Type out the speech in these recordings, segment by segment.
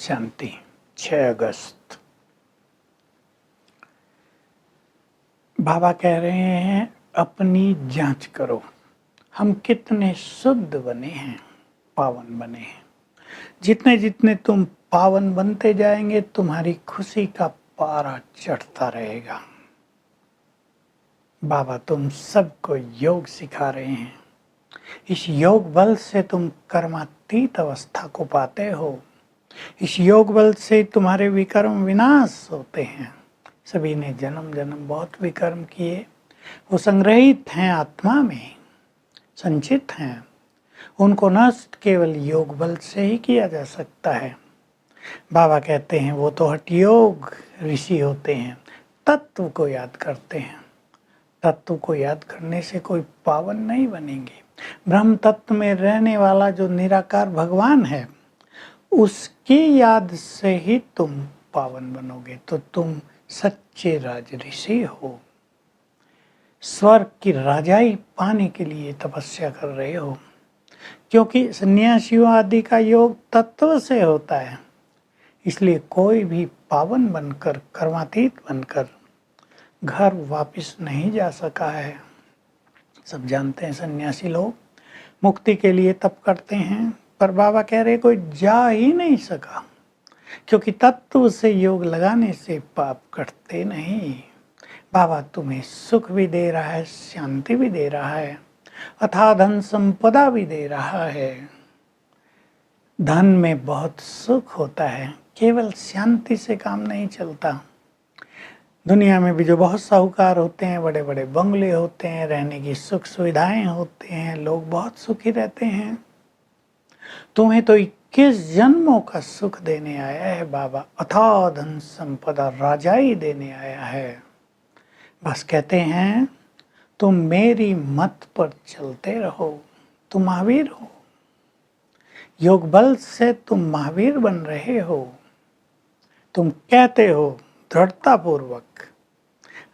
शांति 6 अगस्त। बाबा कह रहे हैं अपनी जांच करो, हम कितने शुद्ध बने हैं, पावन बने हैं। जितने जितने तुम पावन बनते जाएंगे तुम्हारी खुशी का पारा चढ़ता रहेगा। बाबा तुम सबको योग सिखा रहे हैं। इस योग बल से तुम कर्मातीत अवस्था को पाते हो। इस योग बल से तुम्हारे विकर्म विनाश होते हैं। सभी ने जन्म जन्म बहुत विकर्म किए, वो संग्रहित हैं आत्मा में, संचित हैं। उनको नष्ट केवल योग बल से ही किया जा सकता है। बाबा कहते हैं वो तो हठ योग ऋषि होते हैं, तत्व को याद करते हैं। तत्व को याद करने से कोई पावन नहीं बनेंगे। ब्रह्म तत्व में रहने वाला जो निराकार भगवान है उसकी याद से ही तुम पावन बनोगे, तो तुम सच्चे राज ऋषि हो। स्वर्ग की राजाई पाने के लिए तपस्या कर रहे हो, क्योंकि सन्यासियों आदि का योग तत्व से होता है। इसलिए कोई भी पावन बनकर, कर्मातीत बनकर घर वापस नहीं जा सका है। सब जानते हैं सन्यासी लोग मुक्ति के लिए तप करते हैं, पर बाबा कह रहे कोई जा ही नहीं सका, क्योंकि तत्व से योग लगाने से पाप कटते नहीं। बाबा तुम्हें सुख भी दे रहा है, शांति भी दे रहा है, अथाह धन संपदा भी दे रहा है। धन में बहुत सुख होता है, केवल शांति से काम नहीं चलता। दुनिया में भी जो बहुत साहूकार होते हैं, बड़े बड़े बंगले होते हैं, रहने की सुख सुविधाएं होते हैं, लोग बहुत सुखी रहते हैं। तुम्हें तो 21 जन्मों का सुख देने आया है बाबा, अथाह धन संपदा राजाई देने आया है। बस कहते हैं तुम मेरी मत पर चलते रहो, तुम महावीर हो। योग बल से तुम महावीर बन रहे हो। तुम कहते हो दृढ़ता पूर्वक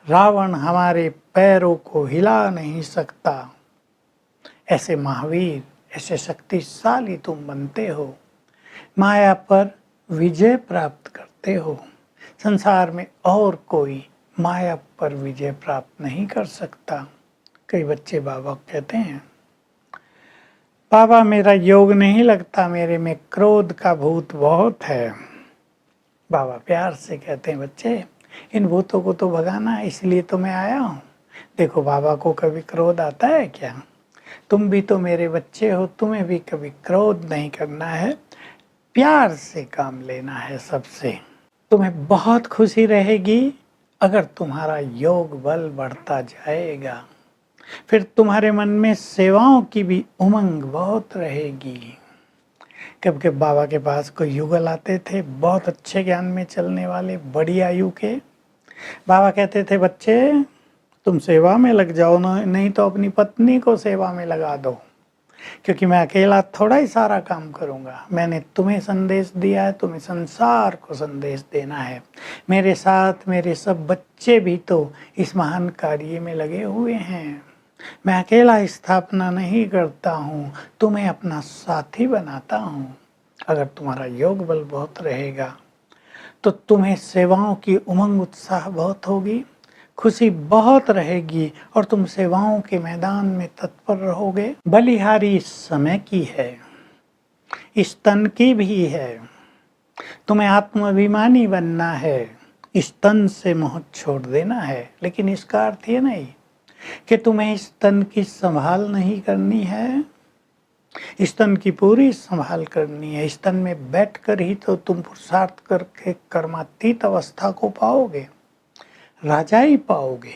रावण हमारे पैरों को हिला नहीं सकता। ऐसे महावीर, ऐसे शक्तिशाली तुम बनते हो, माया पर विजय प्राप्त करते हो। संसार में और कोई माया पर विजय प्राप्त नहीं कर सकता। कई बच्चे बाबा कहते हैं बाबा मेरा योग नहीं लगता, मेरे में क्रोध का भूत बहुत है। बाबा प्यार से कहते हैं बच्चे इन भूतों को तो भगाना है, इसलिए तो मैं आया हूँ। देखो बाबा को कभी क्रोध आता है क्या? तुम भी तो मेरे बच्चे हो, तुम्हें भी कभी क्रोध नहीं करना है, प्यार से काम लेना है सबसे। तुम्हें बहुत खुशी रहेगी अगर तुम्हारा योग बल बढ़ता जाएगा। फिर तुम्हारे मन में सेवाओं की भी उमंग बहुत रहेगी। कब कब बाबा के पास कोई युगल आते थे, बहुत अच्छे ज्ञान में चलने वाले, बड़ी आयु के। बाबा कहते थे बच्चे तुम सेवा में लग जाओ ना, नहीं तो अपनी पत्नी को सेवा में लगा दो, क्योंकि मैं अकेला थोड़ा ही सारा काम करूँगा। मैंने तुम्हें संदेश दिया है, तुम्हें संसार को संदेश देना है। मेरे साथ मेरे सब बच्चे भी तो इस महान कार्य में लगे हुए हैं। मैं अकेला स्थापना नहीं करता हूँ, तुम्हें अपना साथी बनाता हूँ। अगर तुम्हारा योग बल बहुत रहेगा तो तुम्हें सेवाओं की उमंग उत्साह बहुत होगी, खुशी बहुत रहेगी और तुम सेवाओं के मैदान में तत्पर रहोगे। बलिहारी समय की है, इस तन की भी है। तुम्हें आत्माभिमानी बनना है, इस तन से मोह छोड़ देना है। लेकिन इसका अर्थ ये नहीं कि तुम्हें इस तन की संभाल नहीं करनी है, इस तन की पूरी संभाल करनी है। इस तन में बैठकर ही तो तुम पुरुषार्थ करके कर्मातीत अवस्था को पाओगे, राजाई पाओगे।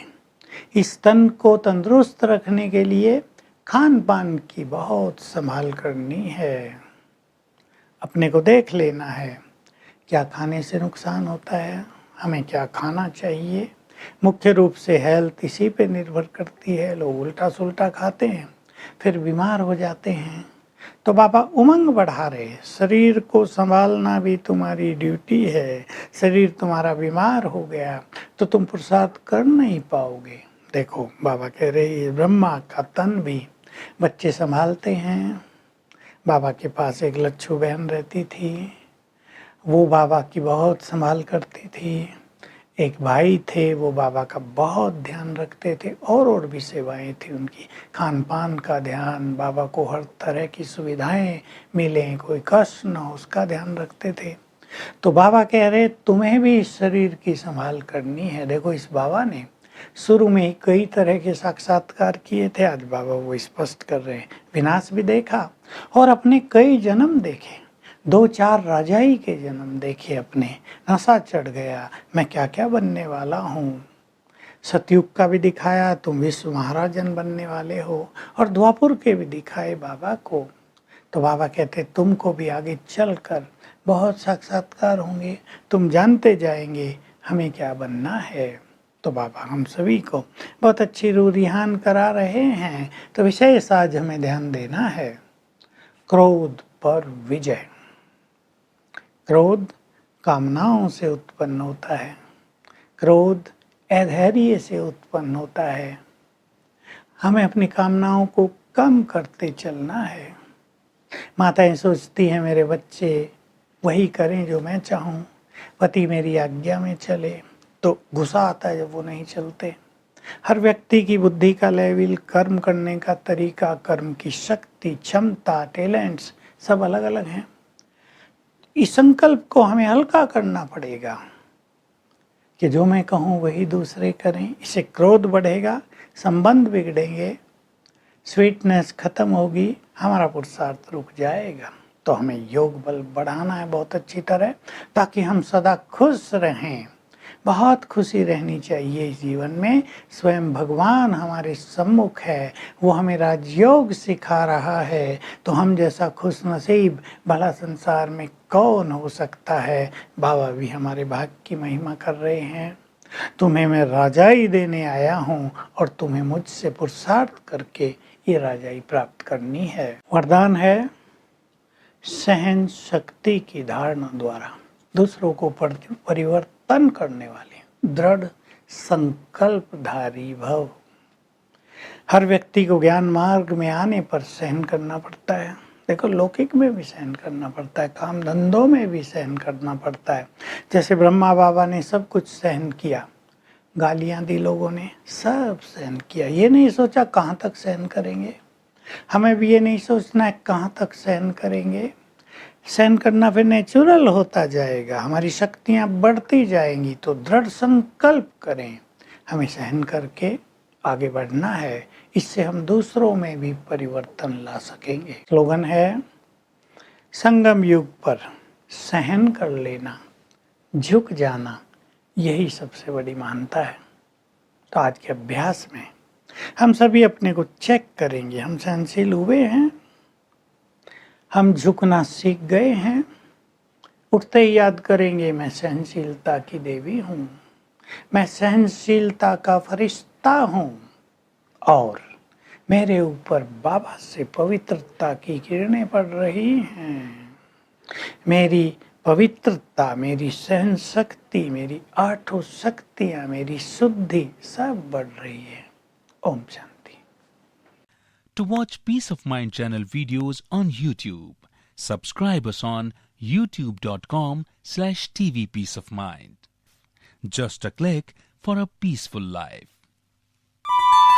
इस तन को तंदुरुस्त रखने के लिए खान पान की बहुत संभाल करनी है। अपने को देख लेना है क्या खाने से नुकसान होता है, हमें क्या खाना चाहिए। मुख्य रूप से हेल्थ इसी पे निर्भर करती है। लोग उल्टा सुल्टा खाते हैं, फिर बीमार हो जाते हैं। तो बाबा उमंग बढ़ा रहे, शरीर को संभालना भी तुम्हारी ड्यूटी है। शरीर तुम्हारा बीमार हो गया तो तुम पुरुषार्थ कर नहीं पाओगे। देखो बाबा कह रहे ब्रह्मा का तन भी बच्चे संभालते हैं। बाबा के पास एक लच्छू बहन रहती थी, वो बाबा की बहुत संभाल करती थी। एक भाई थे, वो बाबा का बहुत ध्यान रखते थे और भी सेवाएं थी उनकी। खान पान का ध्यान, बाबा को हर तरह की सुविधाएं मिलें, कोई कष्ट न हो, उसका ध्यान रखते थे। तो बाबा कह रहे तुम्हें भी इस शरीर की संभाल करनी है। देखो इस बाबा ने शुरू में ही कई तरह के साक्षात्कार किए थे, आज बाबा वो स्पष्ट कर रहे हैं। विनाश भी देखा और अपने कई जन्म देखे, 2-4 राजाई के जन्म देखे अपने। नशा चढ़ गया, मैं क्या क्या बनने वाला हूँ। सतयुग का भी दिखाया, तुम विश्व महाराजन बनने वाले हो, और द्वापुर के भी दिखाए बाबा को। तो बाबा कहते तुमको भी आगे चलकर बहुत साक्षात्कार होंगे, तुम जानते जाएंगे हमें क्या बनना है। तो बाबा हम सभी को बहुत अच्छी रूरिहान करा रहे हैं। तो विशेष आज हमें ध्यान देना है क्रोध पर विजय। क्रोध कामनाओं से उत्पन्न होता है, क्रोध अधैर्य से उत्पन्न होता है। हमें अपनी कामनाओं को कम करते चलना है। माताएं सोचती हैं मेरे बच्चे वही करें जो मैं चाहूँ, पति मेरी आज्ञा में चले, तो गुस्सा आता है जब वो नहीं चलते। हर व्यक्ति की बुद्धि का लेवल, कर्म करने का तरीका, कर्म की शक्ति, क्षमता, टैलेंट्स सब अलग अलग हैं। इस संकल्प को हमें हल्का करना पड़ेगा कि जो मैं कहूँ वही दूसरे करें। इससे क्रोध बढ़ेगा, संबंध बिगड़ेंगे, स्वीटनेस खत्म होगी, हमारा पुरुषार्थ रुक जाएगा। तो हमें योग बल बढ़ाना है बहुत अच्छी तरह, ताकि हम सदा खुश रहें। बहुत खुशी रहनी चाहिए जीवन में। स्वयं भगवान हमारे सम्मुख है, वो हमें राजयोग सिखा रहा है। तो हम जैसा खुश नसीब भला संसार में कौन हो सकता है। बाबा भी हमारे भाग्य की महिमा कर रहे हैं। तुम्हें मैं राजाई देने आया हूँ और तुम्हें मुझसे पुरुषार्थ करके ये राजाई प्राप्त करनी है। वरदान है सहन शक्ति की धारणा द्वारा दूसरों को परिवर्तन करने वाले दृढ़ संकल्पधारी भव। हर व्यक्ति को ज्ञान मार्ग में आने पर सहन करना पड़ता है। देखो लौकिक में भी सहन करना पड़ता है, काम धंधों में भी सहन करना पड़ता है। जैसे ब्रह्मा बाबा ने सब कुछ सहन किया, गालियां दी लोगों ने, सब सहन किया। ये नहीं सोचा कहाँ तक सहन करेंगे। हमें भी ये नहीं सोचना है कहाँ तक सहन करेंगे। सहन करना फिर नेचुरल होता जाएगा, हमारी शक्तियाँ बढ़ती जाएंगी। तो दृढ़ संकल्प करें, हमें सहन करके आगे बढ़ना है। इससे हम दूसरों में भी परिवर्तन ला सकेंगे। स्लोगन है संगम युग पर सहन कर लेना, झुक जाना, यही सबसे बड़ी महानता है। तो आज के अभ्यास में हम सभी अपने को चेक करेंगे, हम सहनशील हुए हैं, हम झुकना सीख गए हैं। उठते ही याद करेंगे मैं सहनशीलता की देवी हूँ, मैं सहनशीलता का फरिश्ता हूँ, और मेरे ऊपर बाबा से पवित्रता की किरणें पड़ रही हैं। मेरी पवित्रता, मेरी सहन शक्ति, मेरी 8 शक्तियाँ, मेरी शुद्धि सब बढ़ रही है। Om Shanti. To watch Peace of Mind channel videos on YouTube, subscribe us on youtube.com/tvpeaceofmind. Just a click for a peaceful life.